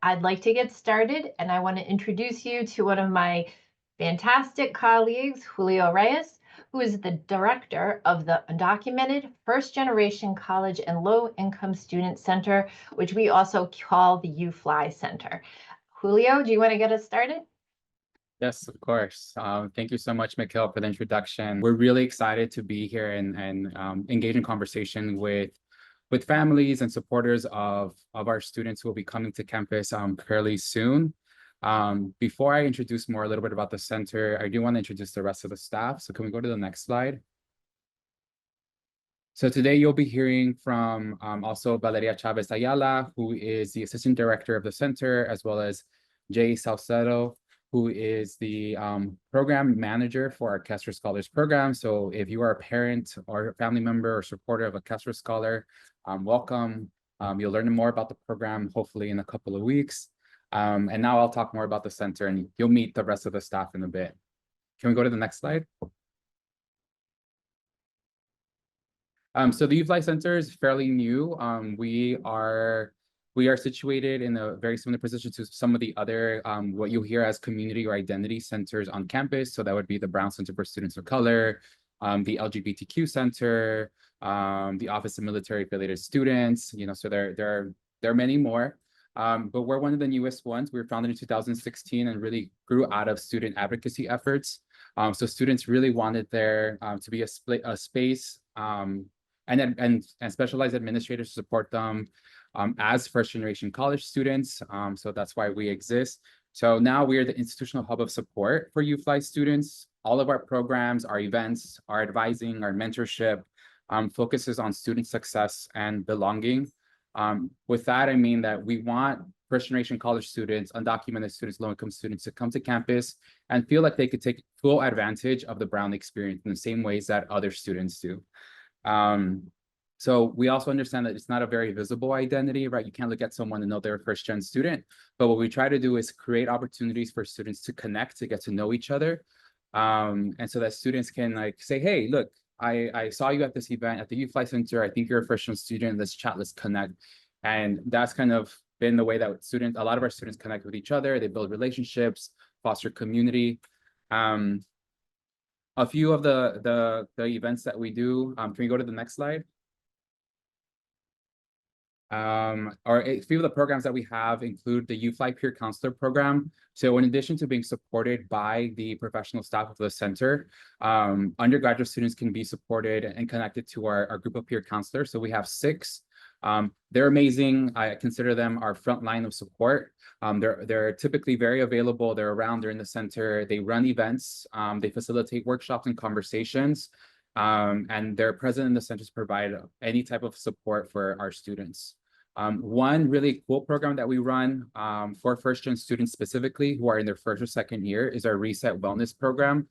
I'd like to get started, and I want to introduce you to one of my fantastic colleagues, Julio Reyes, who is the director of the Undocumented First Generation College and Low Income Student Center, which we also call the UFly Center. Julio, do you want to get us started? Yes, of course. Thank you so much, Mikhail, for the introduction. We're really excited to be here and engage in conversation with families and supporters of our students who will be coming to campus fairly soon. Before I introduce a little bit about the center, I do want to introduce the rest of the staff. So can we go to the next slide? So today you'll be hearing from also Valeria Chavez Ayala, who is the assistant director of the center, as well as Jay Salcedo, who is the program manager for our Kessler Scholars program. So if you are a parent or a family member or supporter of a Kessler Scholar, welcome. You'll learn more about the program, hopefully in a couple of weeks. And now I'll talk more about the center, and you'll meet the rest of the staff in a bit. Can we go to the next slide? So the UFly Center is fairly new. We are situated in a very similar position to some of the other what you'll hear as community or identity centers on campus. So that would be the Brown Center for Students of Color, the LGBTQ Center, the Office of Military Affiliated Students. So there are many more. But we're one of the newest ones. We were founded in 2016 and really grew out of student advocacy efforts. So students really wanted there to be a space and specialized administrators to support them as first-generation college students. So that's why we exist. So now we are the institutional hub of support for UFly students. All of our programs, our events, our advising, our mentorship focuses on student success and belonging. With that, I mean that we want first-generation college students, undocumented students, low-income students to come to campus and feel like they could take full advantage of the Brown experience in the same ways that other students do. So we also understand that it's not a very visible identity, right? You can't look at someone and know they're a first-gen student. But what we try to do is create opportunities for students to connect, to get to know each other. And so that students can say, hey, look, I saw you at this event at the UFly Center. I think you're a first-gen student. Let's chat, let's connect. And that's kind of been the way that a lot of our students connect with each other. They build relationships, foster community. A few of the events that we do, can we go to the next slide? Or a few of the programs that we have include the UFly Peer Counselor Program. So in addition to being supported by the professional staff of the center, undergraduate students can be supported and connected to our group of peer counselors. So we have 6. They're amazing. I consider them our front line of support. They're typically very available. They're around, they're in the center. They run events. They facilitate workshops and conversations. And they're present in the center to provide any type of support for our students. One really cool program that we run for first-gen students specifically who are in their first or second year is our Reset Wellness program.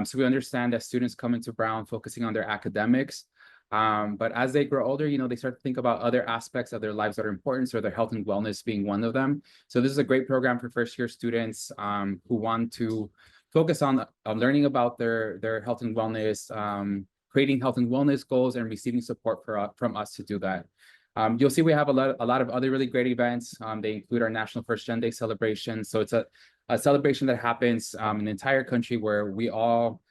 So we understand that students come into Brown focusing on their academics, but as they grow older, they start to think about other aspects of their lives that are important, so their health and wellness being one of them. So this is a great program for first-year students who want to focus on learning about their health and wellness, creating health and wellness goals, and receiving support from us to do that. You'll see we have a lot of other really great events. They include our National First Gen Day celebration. So it's a celebration that happens in the entire country where we all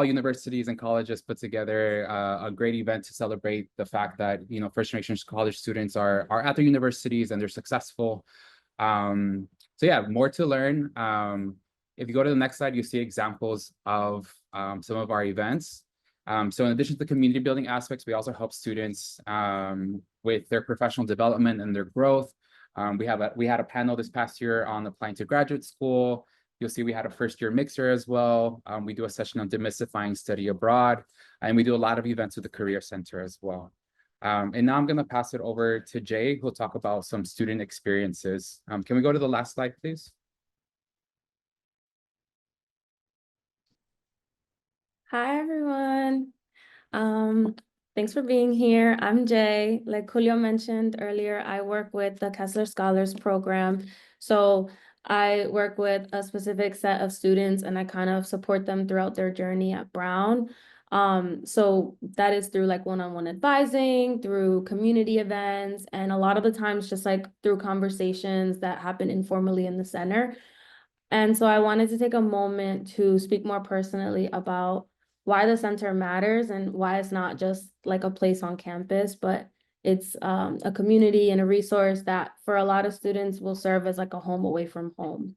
universities and colleges put together a great event to celebrate the fact that first generation college students are at their universities and they're successful. So yeah, more to learn. If you go to the next slide, you see examples of some of our events. So in addition to the community building aspects, we also help students with their professional development and their growth. We had a panel this past year on applying to graduate school. You'll see we had a first-year mixer as well. We do a session on demystifying study abroad, and we do a lot of events with the Career Center as well. And now I'm going to pass it over to Jay, who'll talk about some student experiences. Can we go to the last slide, please? Hi, everyone. Thanks for being here. I'm Jay. Like Julio mentioned earlier, I work with the Kessler Scholars Program. So I work with a specific set of students and I kind of support them throughout their journey at Brown. So that is through like one-on-one advising, through community events, and a lot of the times just like through conversations that happen informally in the center. And so I wanted to take a moment to speak more personally about why the center matters and why it's not just like a place on campus, but it's a community and a resource that for a lot of students will serve as like a home away from home.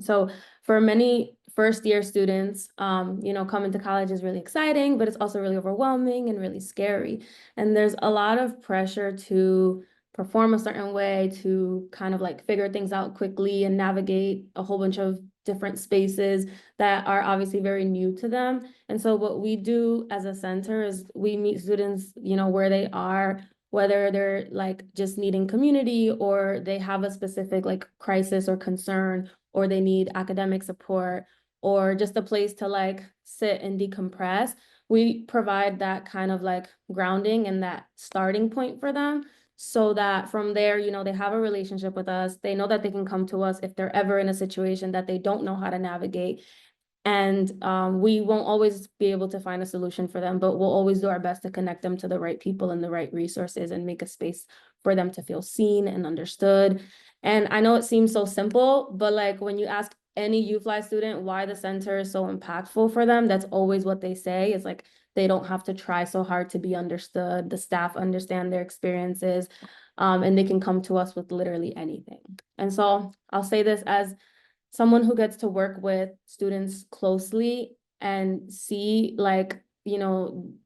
So for many first-year students, coming to college is really exciting, but it's also really overwhelming and really scary. And there's a lot of pressure to perform a certain way, to kind of like figure things out quickly and navigate a whole bunch of different spaces that are obviously very new to them. And so what we do as a center is we meet students, where they are, whether they're like just needing community or they have a specific like crisis or concern, or they need academic support, or just a place to like sit and decompress. We provide that kind of like grounding and that starting point for them, so that from there, they have a relationship with us. They know that they can come to us if they're ever in a situation that they don't know how to navigate. And we won't always be able to find a solution for them, but we'll always do our best to connect them to the right people and the right resources and make a space for them to feel seen and understood. And I know it seems so simple, but like when you ask any UFly student why the center is so impactful for them, that's always what they say. It's like they don't have to try so hard to be understood. The staff understand their experiences, and they can come to us with literally anything. And so I'll say this as someone who gets to work with students closely and see like,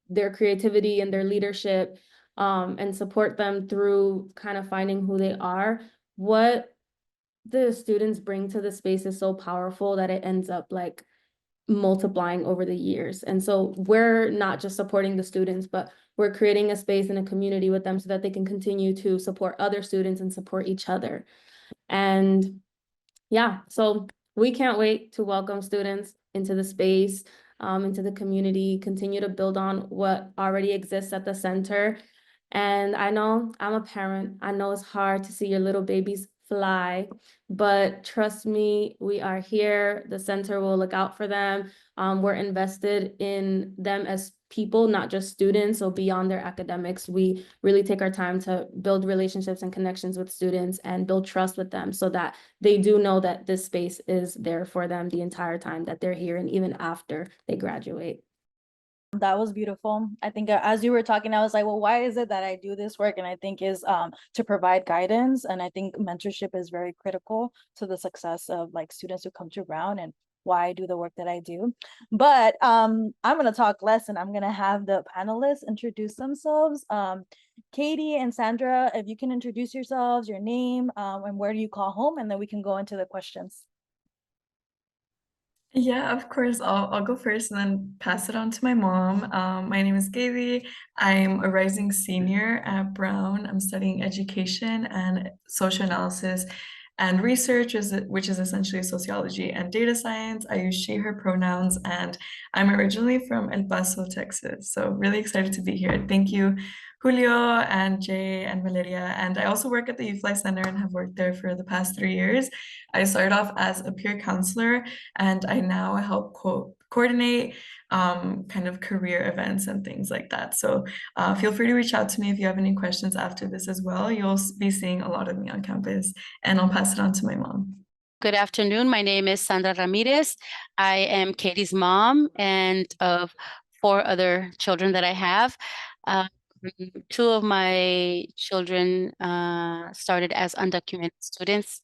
their creativity and their leadership, and support them through kind of finding who they are. What the students bring to the space is so powerful that it ends up like multiplying over the years. And so we're not just supporting the students, but we're creating a space and a community with them so that they can continue to support other students and support each other. And yeah, so we can't wait to welcome students into the space, into the community, continue to build on what already exists at the center. And I know I'm a parent. I know it's hard to see your little babies fly, but trust me, we are here. The center will look out for them. We're invested in them as people, not just students. So beyond their academics, we really take our time to build relationships and connections with students and build trust with them so that they do know that this space is there for them the entire time that they're here and even after they graduate. That was beautiful. I think as you were talking, I was like, well, why is it that I do this work? And I think is to provide guidance. And I think mentorship is very critical to the success of like students who come to Brown and why I do the work that I do. But I'm going to talk less and I'm going to have the panelists introduce themselves. Katie and Sandra, if you can introduce yourselves, your name, and where do you call home? And then we can go into the questions. Yeah, of course. I'll go first and then pass it on to my mom. My name is Gaby. I'm a rising senior at Brown. I'm studying education and social analysis and research, which is essentially sociology and data science. I use she, her pronouns, and I'm originally from El Paso, Texas. So really excited to be here. Thank you, Julio and Jay and Valeria. And I also work at the UFly Center and have worked there for the past 3 years. I started off as a peer counselor, and I now help coordinate kind of career events and things like that. So feel free to reach out to me if you have any questions after this as well. You'll be seeing a lot of me on campus, and I'll pass it on to my mom. Good afternoon. My name is Sandra Ramirez. I am Katie's mom and of 4 other children that I have. 2 of my children started as undocumented students,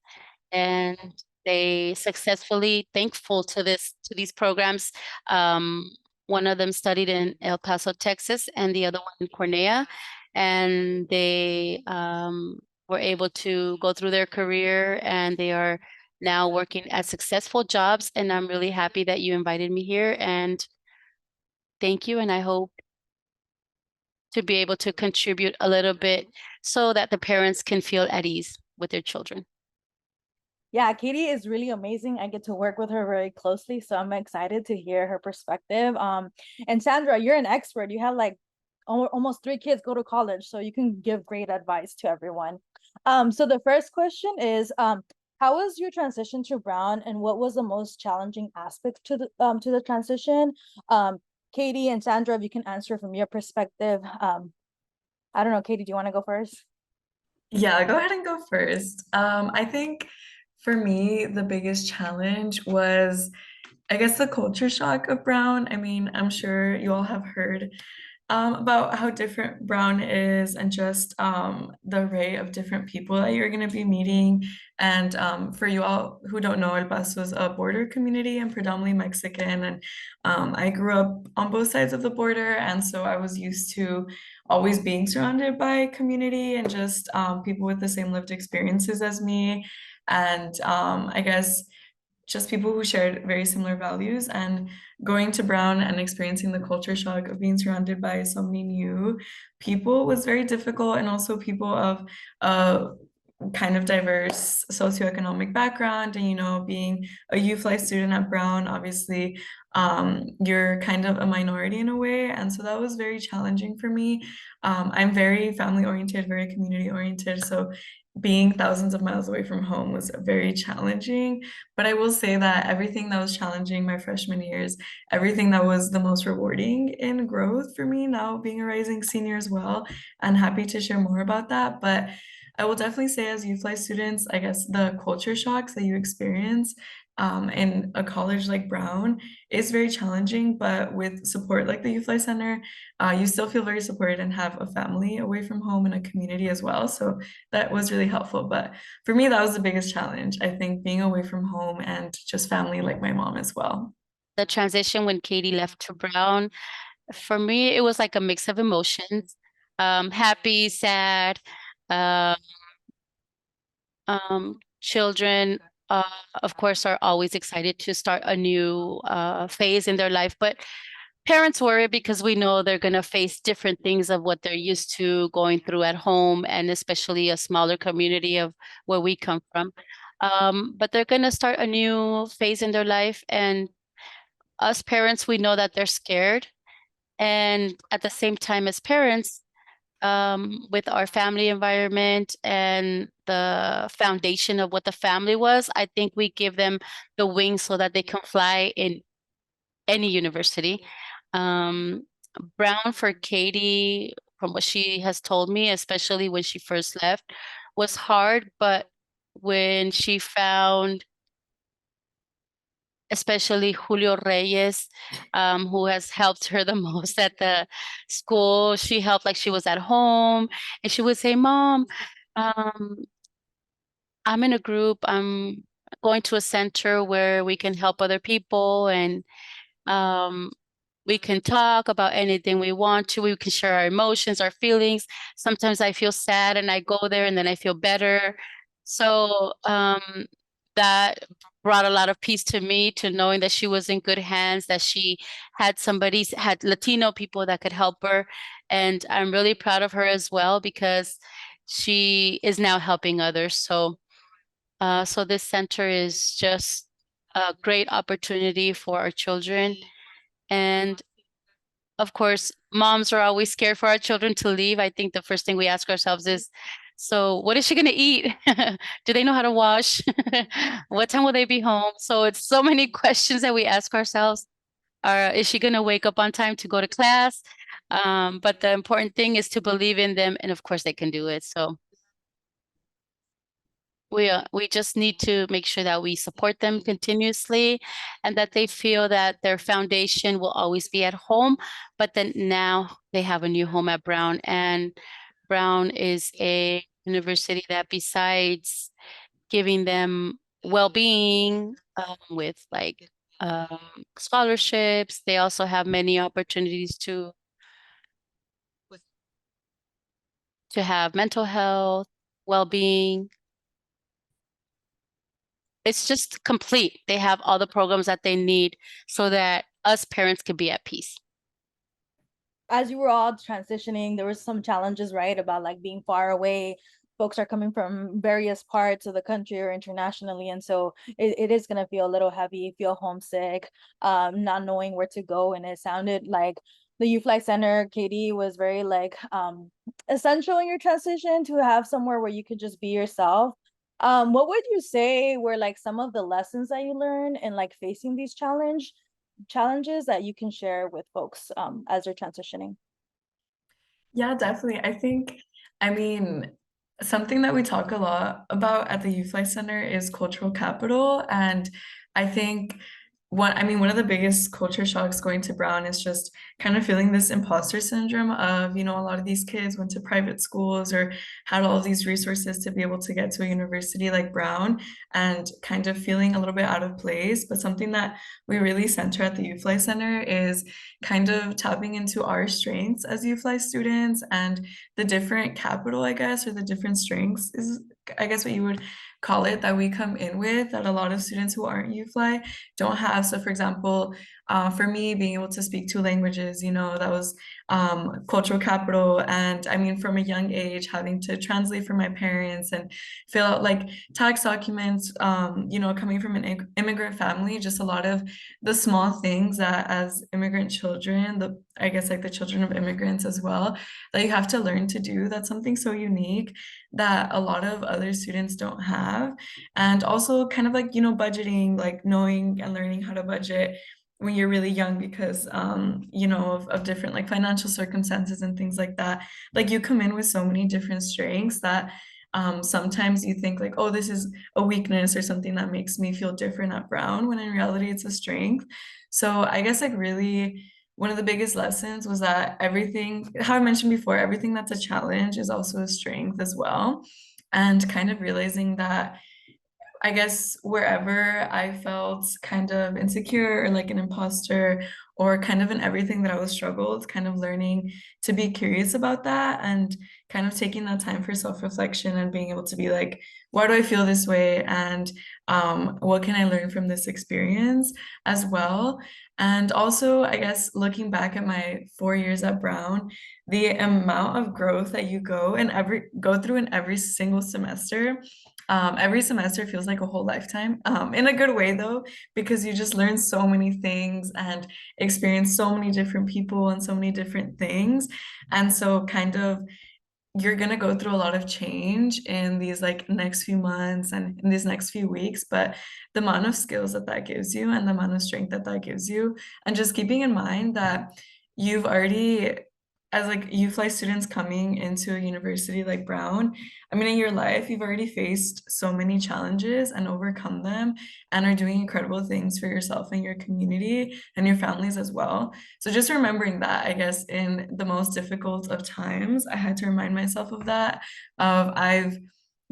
and they successfully, thankful to these programs. One of them studied in El Paso, Texas, and the other one in Cornea, and they were able to go through their career, and they are now working at successful jobs. And I'm really happy that you invited me here, and thank you. And I hope to be able to contribute a little bit so that the parents can feel at ease with their children. Yeah, Katie is really amazing. I get to work with her very closely, so I'm excited to hear her perspective. And Sandra, you're an expert. You have like almost 3 kids go to college, so you can give great advice to everyone. So the first question is, how was your transition to Brown, and what was the most challenging aspect to the transition? Katie and Sandra, if you can answer from your perspective. I don't know, Katie, do you want to go first? Yeah, go ahead and go first. I think for me, the biggest challenge was, I guess, the culture shock of Brown. I mean, I'm sure you all have heard about how different Brown is and just the array of different people that you're going to be meeting. And for you all who don't know, El Paso is a border community and predominantly Mexican. And I grew up on both sides of the border. And so I was used to always being surrounded by community and just people with the same lived experiences as me. And I guess just people who shared very similar values, and going to Brown and experiencing the culture shock of being surrounded by so many new people was very difficult, and also people of kind of diverse socioeconomic background. And being a youth life student at Brown, obviously you're kind of a minority in a way, and so that was very challenging for me. I'm very family oriented, very community oriented, so being thousands of miles away from home was very challenging. But I will say that everything that was challenging my freshman years, everything that was the most rewarding in growth for me now being a rising senior as well, and happy to share more about that. But I will definitely say, as youth life students, I guess the culture shocks that you experience in a college like Brown is very challenging, but with support like the Youth Life Center, you still feel very supported and have a family away from home and a community as well. So that was really helpful. But for me, that was the biggest challenge. I think being away from home and just family like my mom as well. The transition when Katie left to Brown, for me, it was like a mix of emotions, happy, sad, um, children, of course, are always excited to start a new phase in their life, but parents worry because we know they're going to face different things of what they're used to going through at home, and especially a smaller community of where we come from. But they're going to start a new phase in their life, and us parents, we know that they're scared. And at the same time, as parents, with our family environment and the foundation of what the family was, I think we give them the wings so that they can fly in any university. Brown for Katie, from what she has told me, especially when she first left, was hard, but when she found especially Julio Reyes, who has helped her the most at the school. She helped like she was at home, and she would say, Mom, I'm in a group, I'm going to a center where we can help other people, and we can talk about anything we want to. We can share our emotions, our feelings. Sometimes I feel sad and I go there and then I feel better. So that brought a lot of peace to me, to knowing that she was in good hands, that she had had Latino people that could help her. And I'm really proud of her as well, because she is now helping others. So, so this center is just a great opportunity for our children. And of course, moms are always scared for our children to leave. I think the first thing we ask ourselves is, so what is she going to eat? Do they know how to wash? What time will they be home? So it's so many questions that we ask ourselves. Is she going to wake up on time to go to class? But the important thing is to believe in them. And of course, they can do it. So we just need to make sure that we support them continuously, and that they feel that their foundation will always be at home, but then now they have a new home at Brown. And Brown is a university that, besides giving them well-being with like scholarships, they also have many opportunities to have mental health, well-being. It's just complete. They have all the programs that they need so that us parents can be at peace. As you were all transitioning, there was some challenges, right? About like being far away. Folks are coming from various parts of the country or internationally. And so it is going to feel a little heavy, feel homesick, not knowing where to go. And it sounded like the Youth Life Center, Katie, was very like essential in your transition to have somewhere where you could just be yourself. What would you say were like some of the lessons that you learned in like facing these challenges? challenges that you can share with folks as they're transitioning? Yeah, definitely. I mean, something that we talk a lot about at the Youth Life Center is cultural capital. And I think one of the biggest culture shocks going to Brown is just kind of feeling this imposter syndrome of, a lot of these kids went to private schools or had all these resources to be able to get to a university like Brown and kind of feeling a little bit out of place. But something that we really center at the Youth Life Center is kind of tapping into our strengths as Youth Life students and the different capital, I guess, or the different strengths is, I guess, what you would call it, that we come in with that a lot of students who aren't UFly don't have. So for example, for me, being able to speak 2 languages, that was cultural capital. And I mean, from a young age, having to translate for my parents and fill out like tax documents, coming from an immigrant family, just a lot of the small things that as immigrant children, I guess like the children of immigrants as well, that you have to learn to do. That's something so unique that a lot of other students don't have. And also kind of like, budgeting, like knowing and learning how to budget when you're really young because of different like financial circumstances and things like that. Like you come in with so many different strengths that sometimes you think like, oh, this is a weakness or something that makes me feel different at Brown, when in reality it's a strength. So I guess like really one of the biggest lessons was that everything, how I mentioned before, everything that's a challenge is also a strength as well. And kind of realizing that I guess wherever I felt kind of insecure or like an imposter or kind of in everything that I was struggled, kind of learning to be curious about that and kind of taking that time for self-reflection and being able to be like, why do I feel this way? And what can I learn from this experience as well? And also, I guess looking back at my 4 years at Brown, the amount of growth that you go through in every single semester. Every semester feels like a whole lifetime, in a good way though, because you just learn so many things and experience so many different people and so many different things. And so kind of you're gonna go through a lot of change in these like next few months and in these next few weeks, but the amount of skills that gives you and the amount of strength that gives you, and just keeping in mind that you've already, as like UFly students coming into a university like Brown, I mean, in your life, you've already faced so many challenges and overcome them and are doing incredible things for yourself and your community and your families as well. So just remembering that, I guess, in the most difficult of times, I had to remind myself of that, I've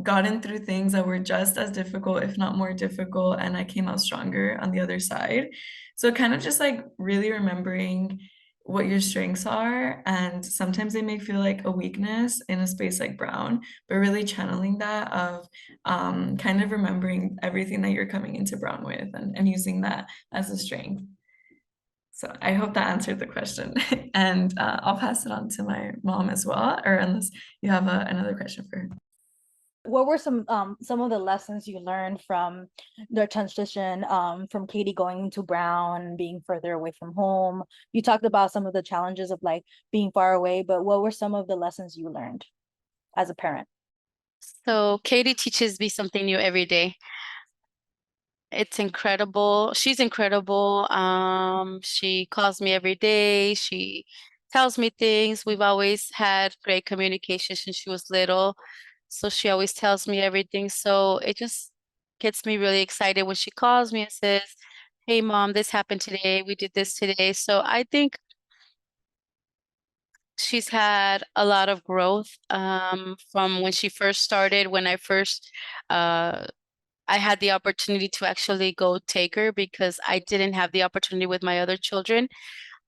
gotten through things that were just as difficult, if not more difficult, and I came out stronger on the other side. So kind of just like really remembering what your strengths are, and sometimes they may feel like a weakness in a space like Brown, but really channeling that of kind of remembering everything that you're coming into Brown with and using that as a strength. So I hope that answered the question. And I'll pass it on to my mom as well, or unless you have another question for her. What were some of the lessons you learned from the transition from Katie going to Brown, being further away from home? You talked about some of the challenges of like being far away, but what were some of the lessons you learned as a parent? So Katie teaches me something new every day. It's incredible. She's incredible. She calls me every day. She tells me things. We've always had great communication since she was little. So she always tells me everything. So it just gets me really excited when she calls me and says, "Hey, Mom, this happened today. We did this today." So I think she's had a lot of growth from when she first started. When I had the opportunity to actually go take her because I didn't have the opportunity with my other children.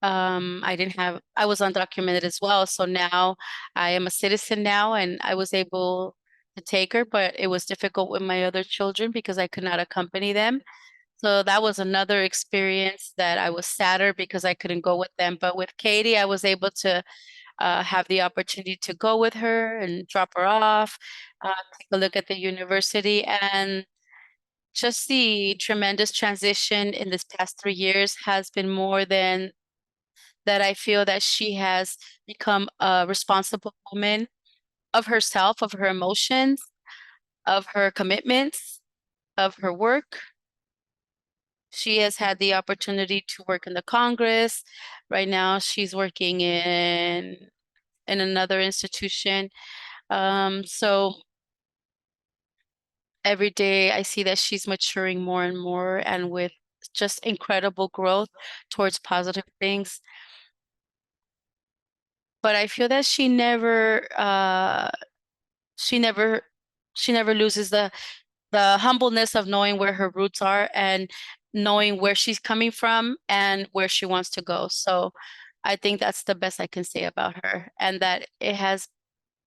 I was undocumented as well. So now I am a citizen now and I was able to take her, but it was difficult with my other children because I could not accompany them. So that was another experience that I was sadder because I couldn't go with them. But with Katie, I was able to have the opportunity to go with her and drop her off, take a look at the university, and just the tremendous transition in this past 3 years has been more than that. I feel that she has become a responsible woman of herself, of her emotions, of her commitments, of her work. She has had the opportunity to work in the Congress. Right now, she's working in another institution. So every day I see that she's maturing more and more, and with just incredible growth towards positive things. But I feel that she never loses the humbleness of knowing where her roots are and knowing where she's coming from and where she wants to go. So I think that's the best I can say about her, and that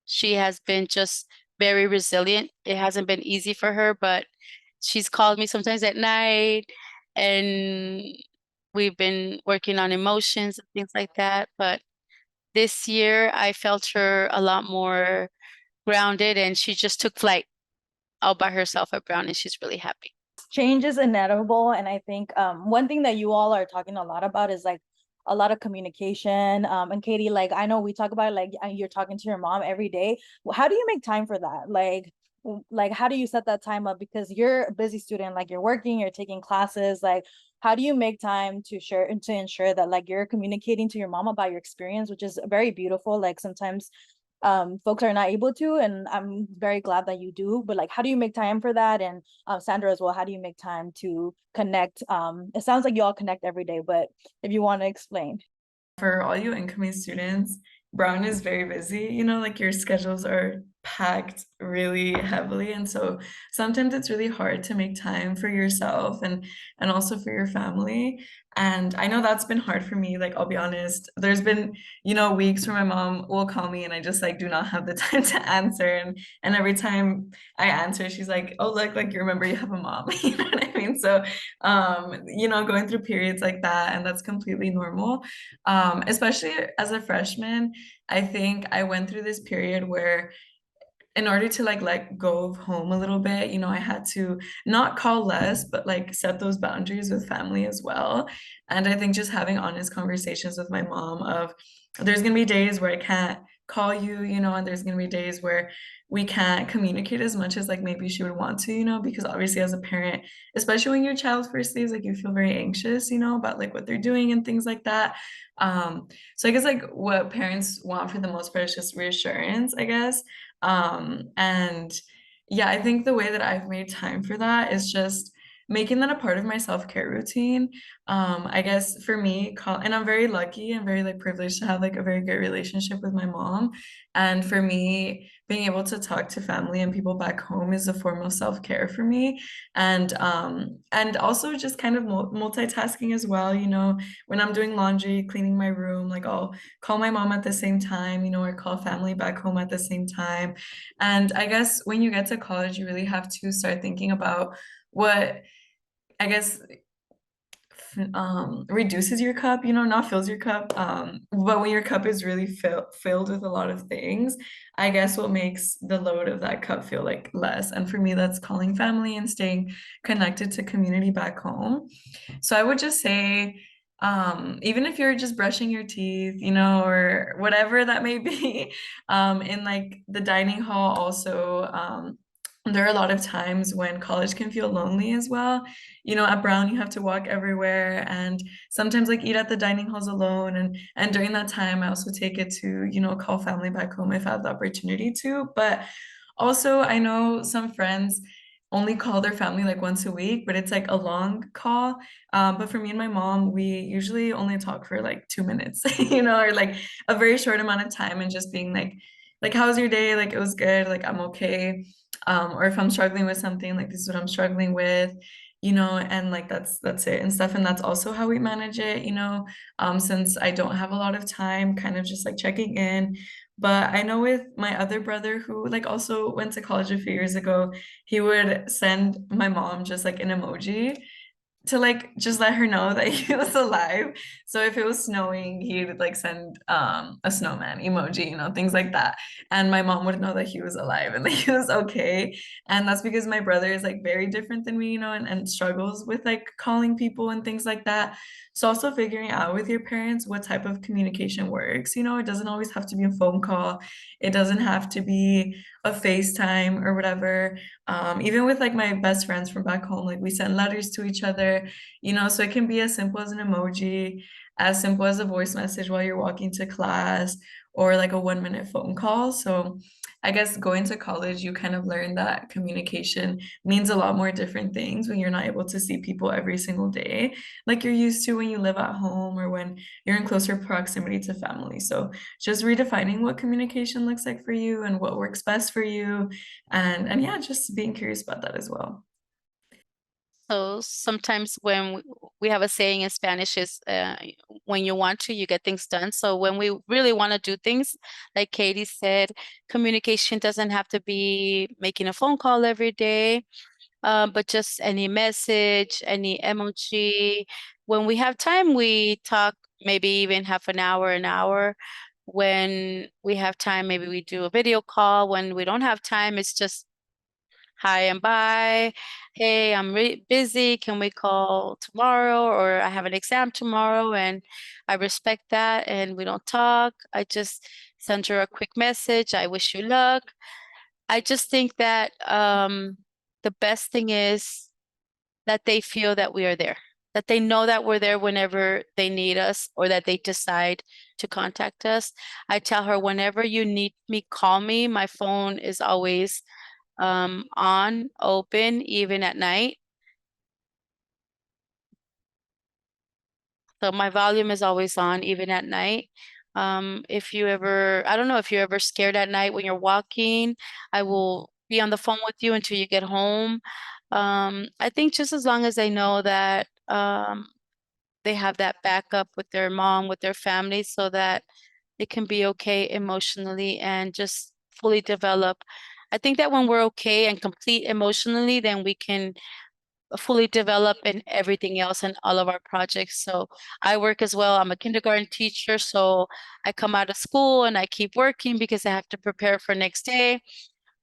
she has been just very resilient. It hasn't been easy for her, but she's called me sometimes at night, and we've been working on emotions and things like that. But this year I felt her a lot more grounded, and she just took flight all by herself at Brown, and she's really happy. Change is inevitable, and I think one thing that you all are talking a lot about is like a lot of communication. And Katie, like I know we talk about like you're talking to your mom every day. How do you make time for that? Like how do you set that time up? Because you're a busy student, like you're working, you're taking classes. Like how do you make time to share and to ensure that like you're communicating to your mom about your experience, which is very beautiful. Like sometimes folks are not able to, and I'm very glad that you do. But like how do you make time for that? And Sandra as well, how do you make time to connect? It sounds like you all connect every day, but if you want to explain. For all you incoming students, Brown is very busy, you know, like your schedules are packed really heavily, and so sometimes it's really hard to make time for yourself and also for your family. And I know that's been hard for me, like I'll be honest, there's been, you know, weeks where my mom will call me and I just like do not have the time to answer, and every time I answer she's like, oh look, like you remember you have a mom. You know what I mean? So you know, going through periods like that, and that's completely normal. Especially as a freshman, I think I went through this period where in order to like let go of home a little bit, you know, I had to not call less, but like set those boundaries with family as well. And I think just having honest conversations with my mom of there's gonna be days where I can't call you, you know, and there's gonna be days where we can't communicate as much as like maybe she would want to, you know, because obviously as a parent, especially when your child first leaves, like you feel very anxious, you know, about like what they're doing and things like that. So I guess like what parents want for the most part is just reassurance, I guess. And yeah, I think the way that I've made time for that is just making that a part of my self-care routine. I guess for me, and I'm very lucky and very like privileged to have like a very good relationship with my mom. And for me, being able to talk to family and people back home is a form of self-care for me. And also just kind of multitasking as well, you know, when I'm doing laundry, cleaning my room, like I'll call my mom at the same time, you know, or call family back home at the same time. And I guess when you get to college, you really have to start thinking about what, I guess, reduces your cup, you know, not fills your cup. But when your cup is really filled with a lot of things, I guess what makes the load of that cup feel like less. And for me, that's calling family and staying connected to community back home. So I would just say, even if you're just brushing your teeth, you know, or whatever that may be, in like the dining hall also, there are a lot of times when college can feel lonely as well. You know, at Brown, you have to walk everywhere and sometimes like eat at the dining halls alone. And during that time, I also take it to, you know, call family back home if I have the opportunity to. But also, I know some friends only call their family like once a week, but it's like a long call. But for me and my mom, we usually only talk for like 2 minutes, you know, or like a very short amount of time, and just being like, how was your day? Like, it was good. Like, I'm okay. Or if I'm struggling with something, like this is what I'm struggling with, you know, and like that's it and stuff. And that's also how we manage it, you know, since I don't have a lot of time, kind of just like checking in. But I know with my other brother who like also went to college a few years ago, he would send my mom just like an emoji to like just let her know that he was alive. So if it was snowing, he would like send a snowman emoji, you know, things like that. And my mom would know that he was alive and that he was okay. And that's because my brother is like very different than me, you know, and struggles with like calling people and things like that. So also figuring out with your parents what type of communication works, you know, it doesn't always have to be a phone call. It doesn't have to be a FaceTime or whatever. Even with like my best friends from back home, like we send letters to each other there, you know, so it can be as simple as an emoji, as simple as a voice message while you're walking to class, or like a 1-minute phone call. So I guess going to college, you kind of learn that communication means a lot more different things when you're not able to see people every single day, like you're used to when you live at home or when you're in closer proximity to family. So just redefining what communication looks like for you and what works best for you. And yeah, just being curious about that as well. So sometimes when we have a saying in Spanish is when you want to, you get things done. So when we really want to do things, like Katie said, communication doesn't have to be making a phone call every day, but just any message, any emoji. When we have time, we talk maybe even half an hour. When we have time, maybe we do a video call. When we don't have time, it's just hi and bye. Hey, I'm really busy. Can we call tomorrow? Or I have an exam tomorrow and I respect that and we don't talk. I just send her a quick message. I wish you luck. I just think that the best thing is that they feel that we are there, that they know that we're there whenever they need us or that they decide to contact us. I tell her, whenever you need me, call me. My phone is always on, open, even at night. So my volume is always on, even at night. If you ever, I don't know if you're ever scared at night when you're walking, I will be on the phone with you until you get home. I think just as long as they know that they have that backup with their mom, with their family, so that it can be okay emotionally and just fully develop. I think that when we're okay and complete emotionally, then we can fully develop in everything else and all of our projects. So I work as well. I'm a kindergarten teacher, so I come out of school and I keep working because I have to prepare for next day.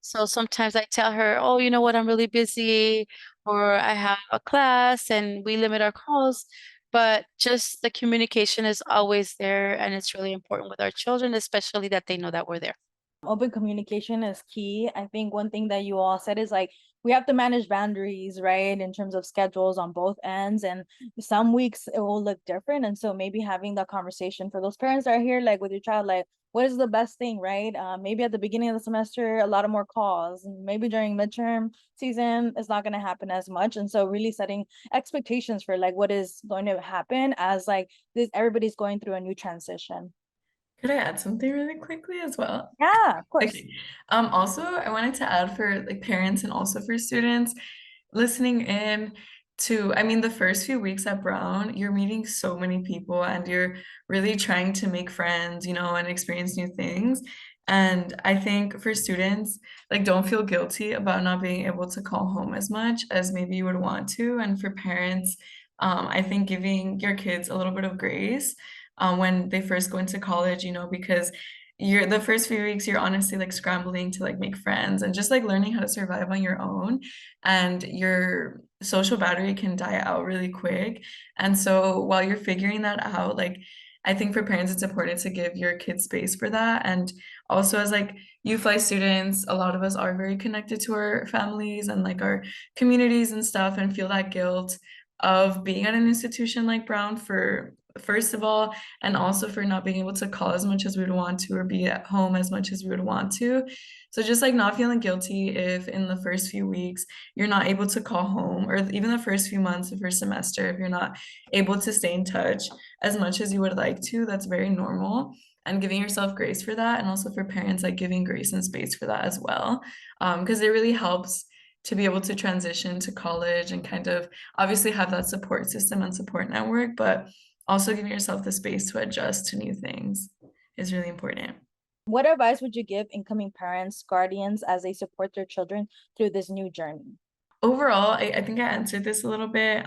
So sometimes I tell her, oh, you know what, I'm really busy, or I have a class and we limit our calls. But just the communication is always there, and it's really important with our children, especially that they know that we're there. Open communication is key. I think one thing that you all said is like we have to manage boundaries, right? In terms of schedules on both ends. And some weeks it will look different. And so maybe having that conversation for those parents that are here, like with your child, like what is the best thing, right? Maybe at the beginning of the semester, a lot of more calls. Maybe during midterm season, it's not going to happen as much. And so really setting expectations for like what is going to happen as like this, everybody's going through a new transition. Could I add something really quickly as well? Yeah, of course. Okay. Also, I wanted to add for like parents and also for students listening in to, I mean, the first few weeks at Brown, you're meeting so many people and you're really trying to make friends, you know, and experience new things. And I think for students, like, don't feel guilty about not being able to call home as much as maybe you would want to. And for parents, I think giving your kids a little bit of grace when they first go into college, you know, because you're the first few weeks you're honestly like scrambling to like make friends and just like learning how to survive on your own, and your social battery can die out really quick. And so while you're figuring that out, like I think for parents it's important to give your kids space for that. And also as like U-Fly students, a lot of us are very connected to our families and like our communities and stuff, and feel that guilt of being at an institution like Brown for first of all, and also for not being able to call as much as we would want to or be at home as much as we would want to. So just like not feeling guilty if in the first few weeks you're not able to call home, or even the first few months of first semester, if you're not able to stay in touch as much as you would like to, that's very normal. And giving yourself grace for that, and also for parents, like giving grace and space for that as well, because it really helps to be able to transition to college and kind of obviously have that support system and support network, but also giving yourself the space to adjust to new things is really important. What advice would you give incoming parents, guardians, as they support their children through this new journey? Overall, I think I answered this a little bit,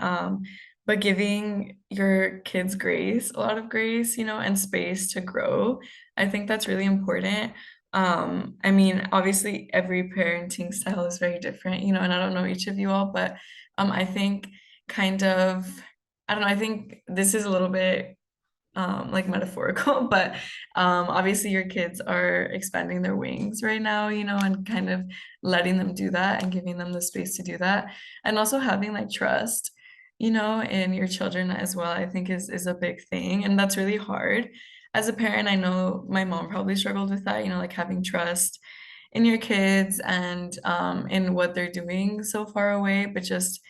but giving your kids grace, a lot of grace, you know, and space to grow, I think that's really important. I mean, obviously every parenting style is very different, you know, and I don't know each of you all, but I think kind of, I don't know, I think this is a little bit like metaphorical, but obviously your kids are expanding their wings right now, you know, and kind of letting them do that and giving them the space to do that, and also having like trust you know, in your children as well, I think is a big thing. And that's really hard. As a parent, I know my mom probably struggled with that, you know, like having trust in your kids and in what they're doing so far away, but just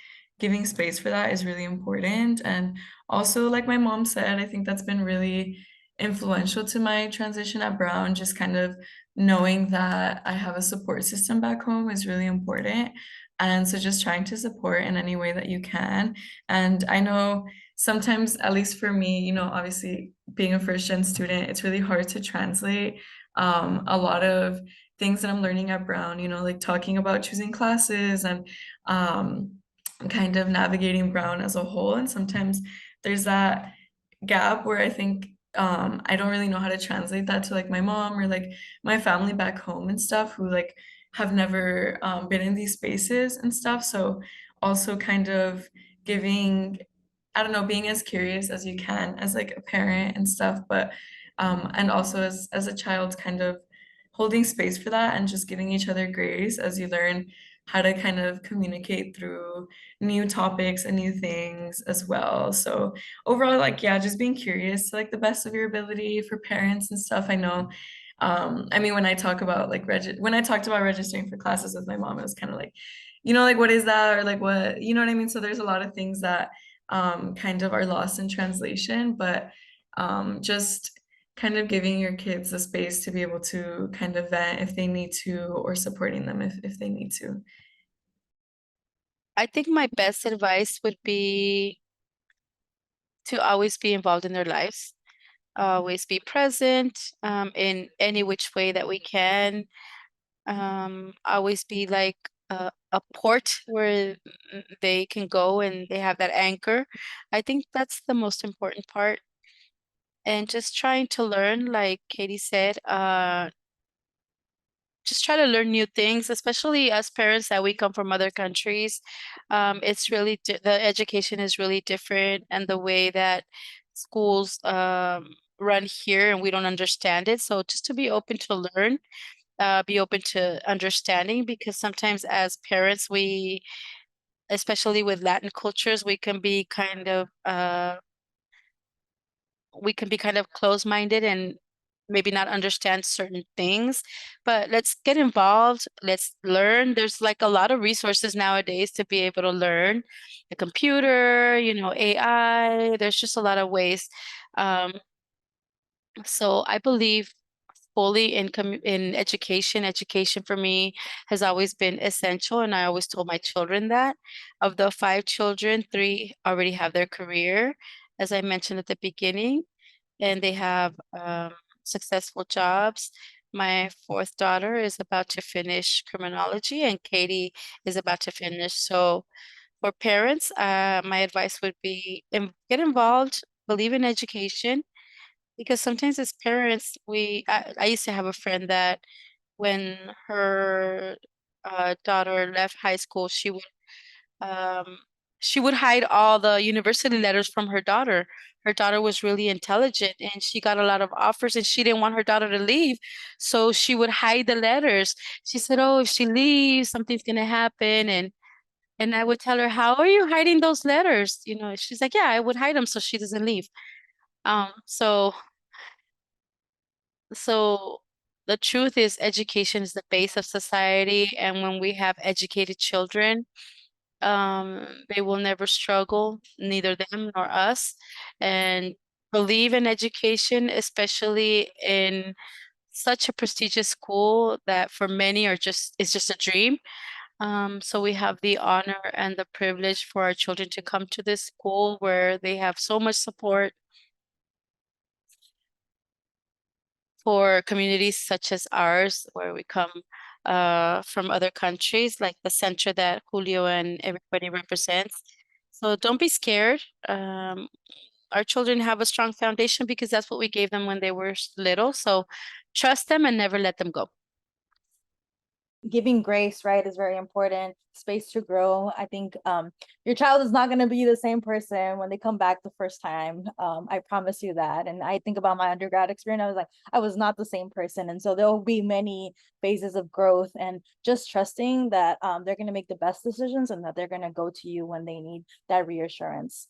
giving space for that is really important. And also, like my mom said, I think that's been really influential to my transition at Brown, just kind of knowing that I have a support system back home is really important. And so just trying to support in any way that you can. And I know sometimes, at least for me, you know, obviously being a first gen student, it's really hard to translate a lot of things that I'm learning at Brown, you know, like talking about choosing classes and kind of navigating Brown as a whole. And sometimes there's that gap where I think I don't really know how to translate that to like my mom or like my family back home and stuff who like have never been in these spaces and stuff. So also kind of giving, I don't know, being as curious as you can as like a parent and stuff, but and also as a child kind of holding space for that and just giving each other grace as you learn how to kind of communicate through new topics and new things as well. So overall, like, yeah, just being curious to like the best of your ability for parents and stuff. I know, I mean, when I talk about like when I talked about registering for classes with my mom, it was kind of like, you know, like what is that or like what, you know what I mean? So there's a lot of things that kind of are lost in translation, but just kind of giving your kids the space to be able to kind of vent if they need to or supporting them if they need to. I think my best advice would be to always be involved in their lives, always be present in any which way that we can, always be like a port where they can go and they have that anchor. I think that's the most important part. And just trying to learn, like Katie said, just try to learn new things, especially as parents that we come from other countries. It's really the education is really different, and the way that schools run here, and we don't understand it. So just to be open to learn, be open to understanding, because sometimes as parents, we, especially with Latin cultures, we can be kind of closed-minded and maybe not understand certain things, but let's get involved. Let's learn. There's like a lot of resources nowadays to be able to learn. The computer, you know, AI, there's just a lot of ways. So I believe fully in education. Education for me has always been essential, and I always told my children that. Of the 5 children, 3 already have their career, as I mentioned at the beginning, and they have successful jobs. My 4th daughter is about to finish criminology, and Katie is about to finish. So for parents, my advice would be get involved, believe in education, because sometimes as parents, I used to have a friend that when her daughter left high school, um, she would hide all the university letters from her daughter. Her daughter was really intelligent and she got a lot of offers, and she didn't want her daughter to leave. So she would hide the letters. She said, "Oh, if she leaves, something's gonna happen." And I would tell her, "How are you hiding those letters?" You know, she's like, "Yeah, I would hide them so she doesn't leave." So the truth is education is the base of society, and when we have educated children, they will never struggle, neither them nor us. And believe in education, especially in such a prestigious school that for many is just a dream. So we have the honor and the privilege for our children to come to this school where they have so much support for communities such as ours, where we come from other countries, like the center that Julio and everybody represents. So don't be scared. Our children have a strong foundation because that's what we gave them when they were little. So trust them and never let them go. giving grace, right, is very important. Space to grow. I think your child is not going to be the same person when they come back the first time. I promise you that. And I think about my undergrad experience. I was like, I was not the same person. And so there will be many phases of growth, and just trusting that they're going to make the best decisions and that they're going to go to you when they need that reassurance.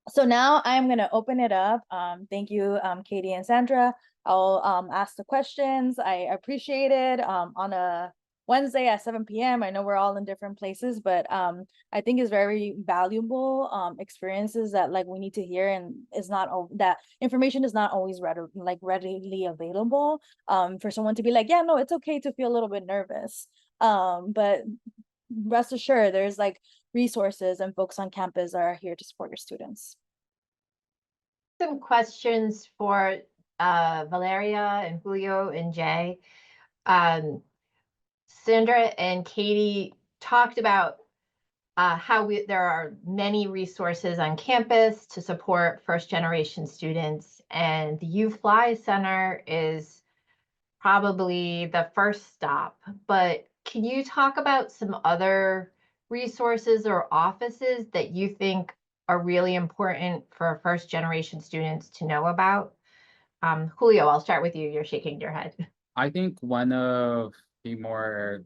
So now I'm going to open it up. Thank you, Katie and Sandra. I'll ask the questions. I appreciate it on a Wednesday at 7 p.m. I know we're all in different places, but I think it's very valuable experiences that like we need to hear, and is not that information is not always readily available for someone to be like, yeah, no, it's okay to feel a little bit nervous. But rest assured, there's like resources and folks on campus are here to support your students. Some questions for Valeria and Julio and Jay. Sandra and Katie talked about how there are many resources on campus to support first-generation students, and the UFly Center is probably the first stop. But can you talk about some other resources or offices that you think are really important for first-generation students to know about? Julio, I'll start with you. You're shaking your head. I think one of the more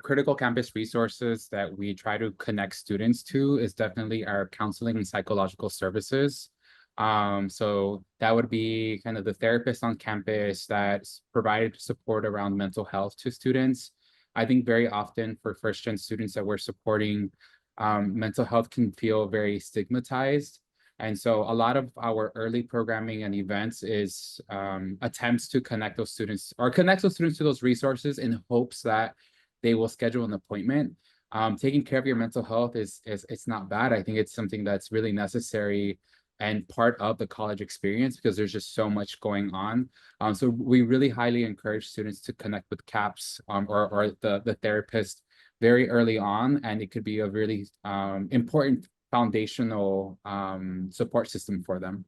critical campus resources that we try to connect students to is definitely our counseling and psychological services. So that would be kind of the therapist on campus that's provided support around mental health to students. I think very often for first-gen students that we're supporting, mental health can feel very stigmatized. And so a lot of our early programming and events is attempts to connect those students to those resources in hopes that they will schedule an appointment. Taking care of your mental health is it's not bad. I think it's something that's really necessary and part of the college experience because there's just so much going on. So we really highly encourage students to connect with CAPS or the therapist very early on, and it could be a really important foundational support system for them.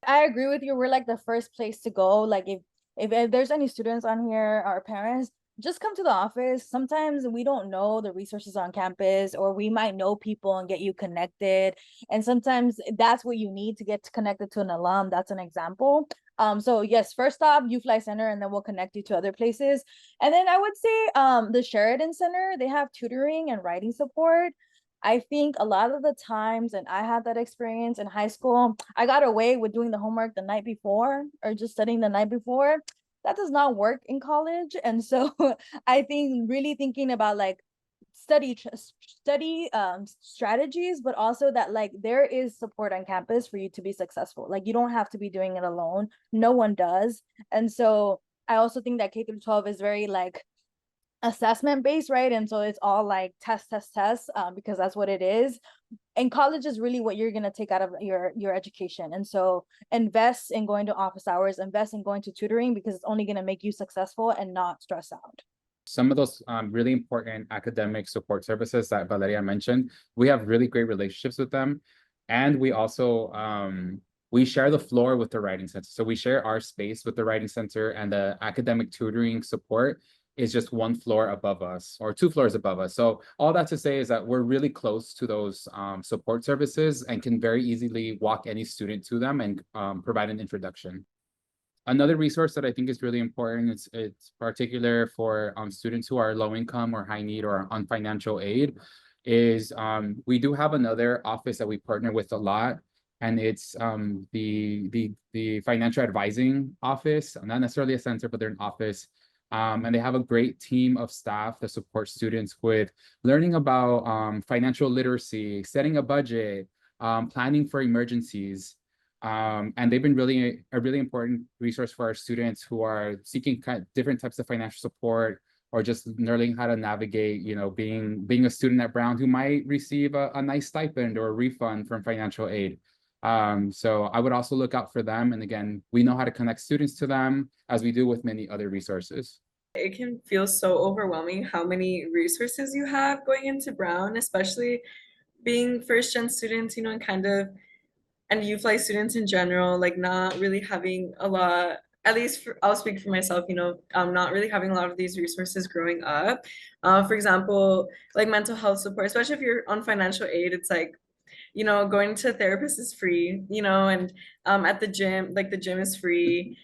I agree with you. We're like the first place to go. Like if there's any students on here or parents, just come to the office. Sometimes we don't know the resources on campus, or we might know people and get you connected. And sometimes that's what you need to get connected to an alum. That's an example. So yes, first stop, UFly Center, and then we'll connect you to other places. And then I would say the Sheridan Center, they have tutoring and writing support. I think a lot of the times, and I had that experience in high school, I got away with doing the homework the night before or just studying the night before. That does not work in college. And so I think really thinking about like study strategies, but also that like there is support on campus for you to be successful. Like you don't have to be doing it alone. No one does. And so I also think that K-12 is very like assessment based, right? And so it's all like test because that's what it is. And college is really what you're going to take out of your education. And so invest in going to office hours, invest in going to tutoring, because it's only going to make you successful and not stress out. Some of those really important academic support services that Valeria mentioned, we have really great relationships with them. And we also we share the floor with the Writing Center. So we share our space with the Writing Center, and the academic tutoring support is just one floor above us or 2 floors above us. So all that to say is that we're really close to those support services and can very easily walk any student to them and provide an introduction. Another resource that I think is really important, it's particular for students who are low income or high need or on financial aid, is we do have another office that we partner with a lot, and it's the financial advising office, not necessarily a center, but they're an office. And they have a great team of staff that support students with learning about financial literacy, setting a budget, planning for emergencies. And they've been really a really important resource for our students who are seeking different types of financial support, or just learning how to navigate, you know, being a student at Brown who might receive a nice stipend or a refund from financial aid. So I would also look out for them. And again, we know how to connect students to them, as we do with many other resources. It can feel so overwhelming how many resources you have going into Brown, especially being first-gen students, and UFly students in general, like not really having a lot at least I'll speak for myself, not really having a lot of these resources growing up. For example, like mental health support, especially if you're on financial aid, it's like, going to a therapist is free, and at the gym, like the gym is free.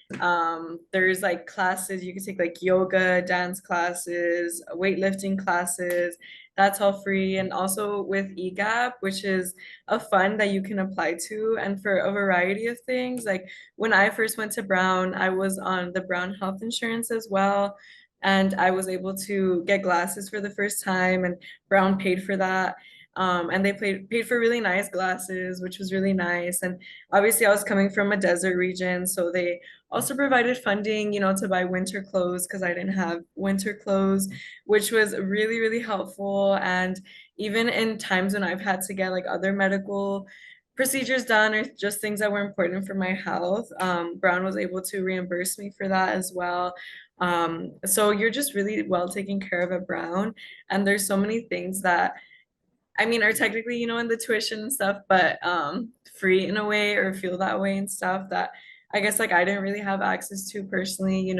There's like classes, you can take like yoga, dance classes, weightlifting classes, that's all free. And also with EGAP, which is a fund that you can apply to, and for a variety of things. Like when I first went to Brown, I was on the Brown health insurance as well. And I was able to get glasses for the first time, and Brown paid for that. And they paid for really nice glasses, which was really nice. And obviously I was coming from a desert region, so they also provided funding, to buy winter clothes because I didn't have winter clothes, which was really, really helpful. And even in times when I've had to get like other medical procedures done or just things that were important for my health, Brown was able to reimburse me for that as well. So you're just really well taken care of at Brown. And there's so many things that are technically, in the tuition and stuff, but free in a way, or feel that way and stuff, that I guess like I didn't really have access to personally,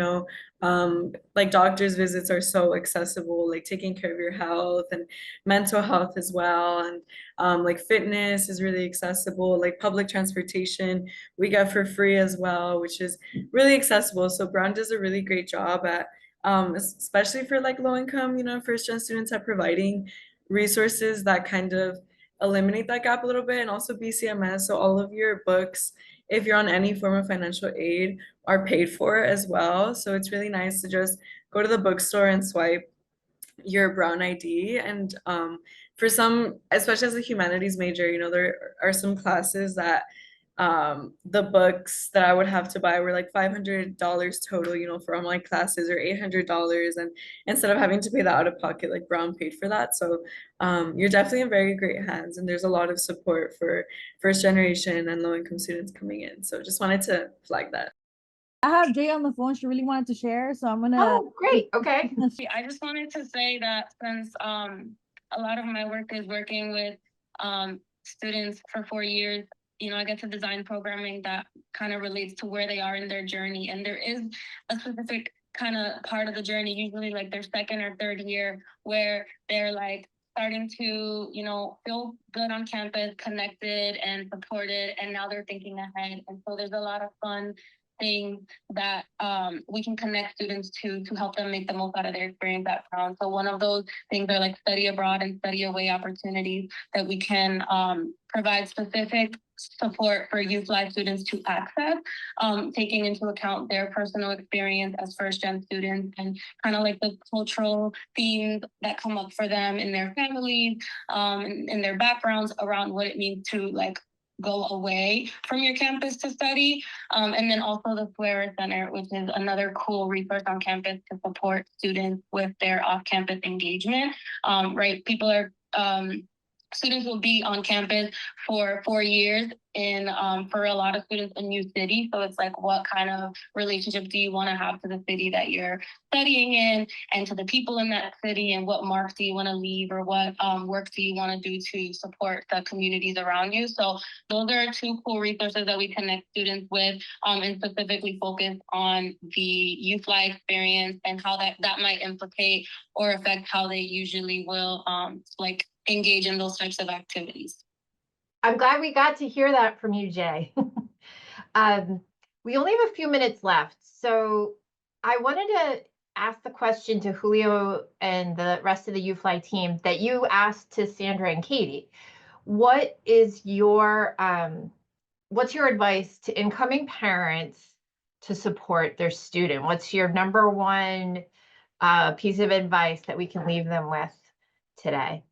like doctor's visits are so accessible, like taking care of your health and mental health as well. And like fitness is really accessible, like public transportation we get for free as well, which is really accessible. So Brown does a really great job at especially for like low income, first gen students, at providing resources that kind of eliminate that gap a little bit. And also BCMS, so all of your books, if you're on any form of financial aid, are paid for as well. So it's really nice to just go to the bookstore and swipe your Brown ID. And for some, especially as a humanities major, there are some classes that the books that I would have to buy were like $500 total, for online classes, or $800. And instead of having to pay that out of pocket, like Brown paid for that. So you're definitely in very great hands, and there's a lot of support for first generation and low income students coming in. So just wanted to flag that. I have Jay on the phone. She really wanted to share, so I'm gonna. Oh, great. Okay. I just wanted to say that since a lot of my work is working with students for 4 years, I get to design programming that kind of relates to where they are in their journey. And there is a specific kind of part of the journey, usually like their second or third year, where they're like starting to, feel good on campus, connected and supported. And now they're thinking ahead. And so there's a lot of fun things that we can connect students to help them make the most out of their experience at Brown. So one of those things are like study abroad and study away opportunities that we can provide specific support for Youth Life students to access, taking into account their personal experience as first-gen students, and kind of like the cultural themes that come up for them in their families, in their backgrounds, around what it means to like go away from your campus to study. And then also the Fuera Center, which is another cool resource on campus to support students with their off-campus engagement. Right, students will be on campus for 4 years in for a lot of students, a new city. So it's like, what kind of relationship do you want to have to the city that you're studying in, and to the people in that city, and what mark do you want to leave, or what work do you want to do to support the communities around you. So those are 2 cool resources that we connect students with, and specifically focus on the youth life experience and how that might implicate or affect how they usually will like engage in those types of activities. I'm glad we got to hear that from you, Jay. We only have a few minutes left, so I wanted to ask the question to Julio and the rest of the UFly team that you asked to Sandra and Katie. What is your what's your advice to incoming parents to support their student? What's your number one piece of advice that we can leave them with today?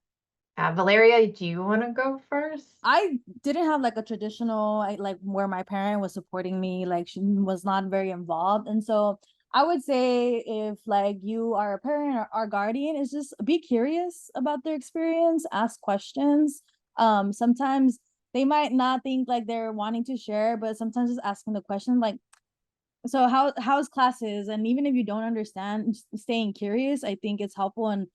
Valeria, do you want to go first? I didn't have like a traditional, like where my parent was supporting me, like she was not very involved. And so I would say, if like you are a parent or guardian, is just be curious about their experience, ask questions. Sometimes they might not think like they're wanting to share, but sometimes just asking the question like, so how's classes? And even if you don't understand, staying curious, I think it's helpful, and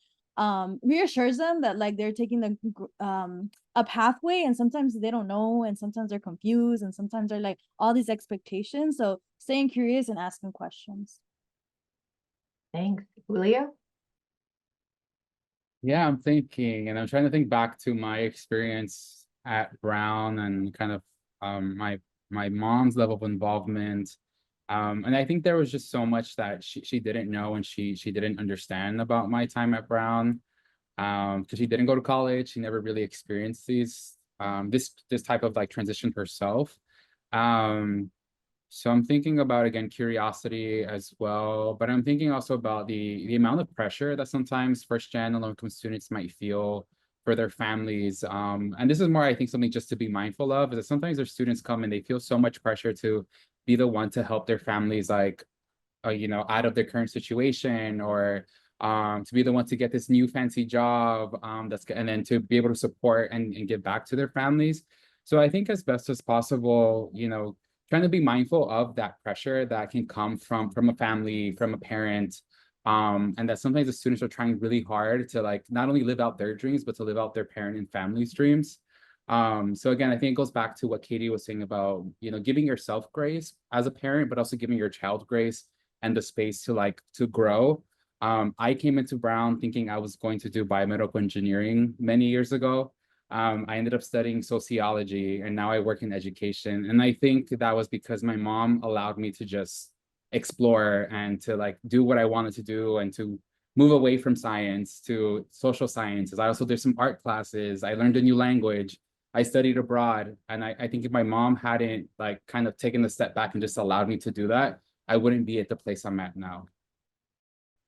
reassures them that like they're taking the a pathway, and sometimes they don't know, and sometimes they're confused, and sometimes they're like all these expectations. So staying curious and asking questions. Thanks. Julio? Yeah, I'm thinking, and I'm trying to think back to my experience at Brown and kind of my mom's level of involvement. And I think there was just so much that she didn't know and she didn't understand about my time at Brown. Because she didn't go to college, she never really experienced this type of like transition herself. So I'm thinking about, again, curiosity as well, but I'm thinking also about the amount of pressure that sometimes first-gen and low-income students might feel for their families. And this is more, I think, something just to be mindful of, is that sometimes their students come and they feel so much pressure to be the one to help their families, like, out of their current situation, or to be the one to get this new fancy job, and then to be able to support and give back to their families. So I think as best as possible, trying to be mindful of that pressure that can come from a family, from a parent, and that sometimes the students are trying really hard to like not only live out their dreams, but to live out their parent and family's dreams. So again, I think it goes back to what Katie was saying about, giving yourself grace as a parent, but also giving your child grace and the space to grow. I came into Brown thinking I was going to do biomedical engineering many years ago. I ended up studying sociology, and now I work in education. And I think that was because my mom allowed me to just explore and to like do what I wanted to do, and to move away from science to social sciences. I also did some art classes. I learned a new language. I studied abroad. And I think if my mom hadn't like kind of taken a step back and just allowed me to do that, I wouldn't be at the place I'm at now.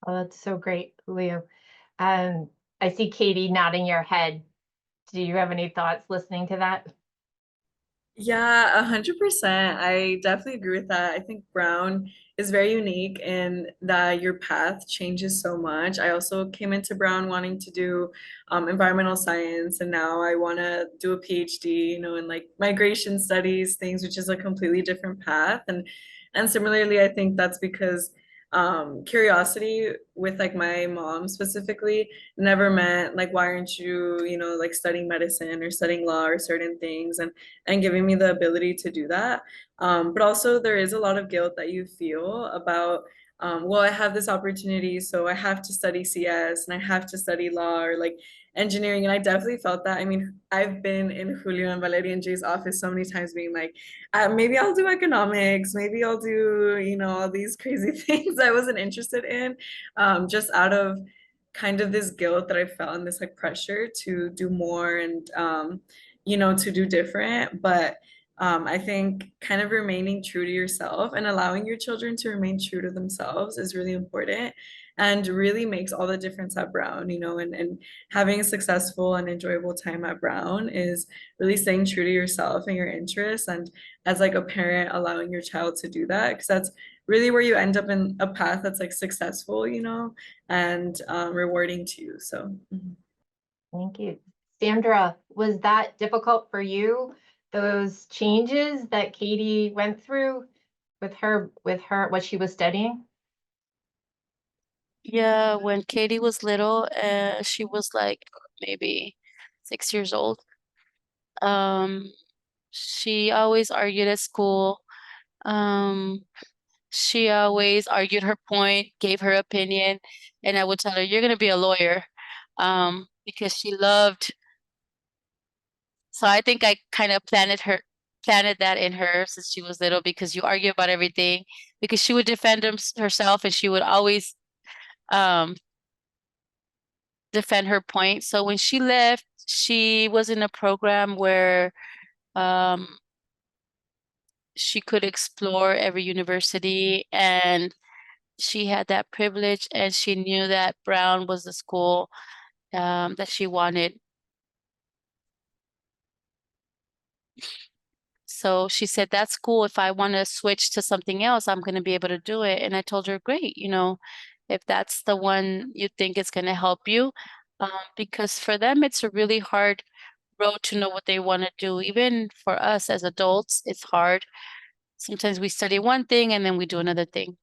Oh, that's so great, Julio. I see Katie nodding your head. Do you have any thoughts listening to that? Yeah, 100%. I definitely agree with that. I think Brown is very unique in that your path changes so much. I also came into Brown wanting to do environmental science, and now I want to do a PhD, in like migration studies, things, which is a completely different path. And similarly, I think that's because curiosity with like my mom specifically never meant like, why aren't you, like studying medicine or studying law or certain things, and giving me the ability to do that. But also there is a lot of guilt that you feel about, well, I have this opportunity, so I have to study CS and I have to study law or like engineering. And I definitely felt that. I mean, I've been in Julio and Valeria and Jay's office so many times being like, maybe I'll do economics, maybe I'll do, all these crazy things I wasn't interested in, just out of kind of this guilt that I felt and this like pressure to do more and to do different. But I think kind of remaining true to yourself and allowing your children to remain true to themselves is really important, and really makes all the difference at Brown, and having a successful and enjoyable time at Brown is really staying true to yourself and your interests, and as like a parent allowing your child to do that, because that's really where you end up in a path that's like successful, and rewarding to you. So Thank you. Sandra, was that difficult for you? Those changes that Katie went through with her, what she was studying? Yeah, when Katie was little, she was like maybe 6 years old. Um, she always argued at school. Um, she always argued her point, gave her opinion, and I would tell her, "You're gonna be a lawyer," because she loved. So I think I kind of planted that in her since she was little, because you argue about everything, because she would defend herself, and she would always um defend her point. So when she left, she was in a program where um she could explore every university, and she had that privilege, and she knew that Brown was the school that she wanted. So she said, "That's cool. If I want to switch to something else, I'm going to be able to do it." And I told her, "Great, if that's the one you think is going to help you," because for them, it's a really hard road to know what they want to do. Even for us as adults, it's hard. Sometimes we study one thing and then we do another thing.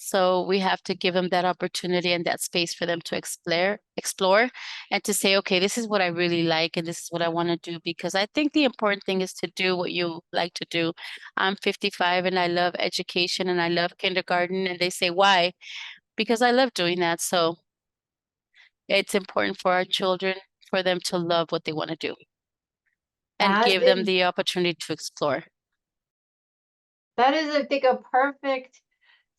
So we have to give them that opportunity and that space for them to explore and to say, okay, this is what I really like and this is what I want to do. Because I think the important thing is to do what you like to do. I'm 55 and I love education and I love kindergarten. And they say, why? Because I love doing that. So it's important for our children, for them to love what they want to do and That give them is- the opportunity to explore. That is, I think, a perfect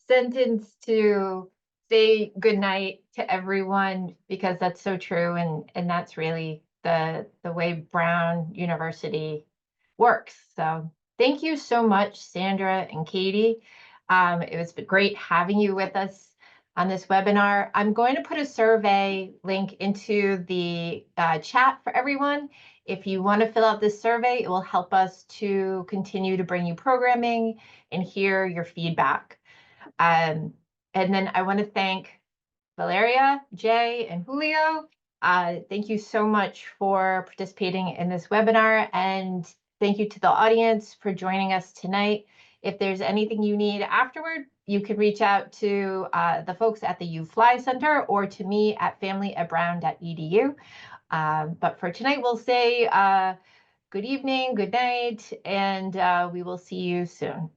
sentence to say goodnight to everyone, because that's so true, and that's really the way Brown University works. So thank you so much, Sandra and Katie. It was great having you with us on this webinar. I'm going to put a survey link into the chat for everyone. If you want to fill out this survey, it will help us to continue to bring you programming and hear your feedback. And then I want to thank Valeria, Jay, and Julio. Thank you so much for participating in this webinar, and thank you to the audience for joining us tonight. If there's anything you need afterward, you can reach out to the folks at the UFly Center or to me at family@brown.edu. But for tonight, we'll say good evening, good night, and we will see you soon.